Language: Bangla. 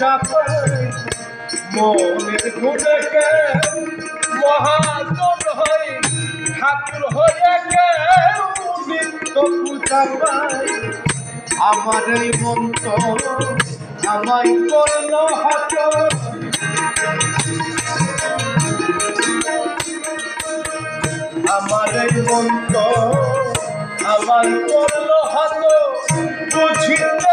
চাপাই মনের গুণকে মহাজন হয় ঠাকুর হয়ে কেউ নিত্য পূজা পায় আমার এই মন্ত্র আমায় করল হাত আমার এই মন্ত্র আমায় করল হাত বুঝিতে